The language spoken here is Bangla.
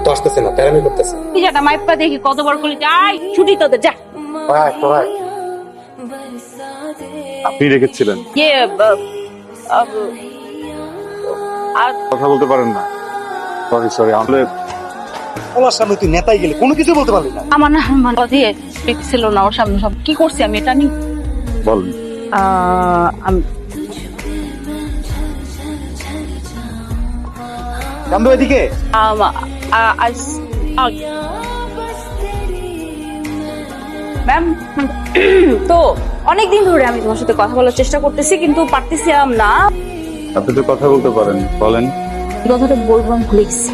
তো আসতেছে না, তেরামি করতেছে। কি জানা মাইপা দেখি কতবার করলি যাই ছুটি তোদের যা। আপনি রেখেছিলেন, ইয়ে আর কথা বলতে পারেন না। সরি সরি, আমাদের ওনার সামনে তুই নেতাই গেলি, কোনো কিছু বলতে পারলি না। আমার না মানে দিয়ে ঠিক ছিল না ওর সামনে সব কি করছি আমি এটা নিয়ে বলেন। আমি কান্দু এদিকে। ম্যাম তো অনেকদিন ধরে আমি তোমার সাথে কথা বলার চেষ্টা করতেছি কিন্তু পারতেছিলাম না। আপনি তো কথা বলতে পারেন, বলেন। এই কথাটা বলবো আমি ভুলে গেছি।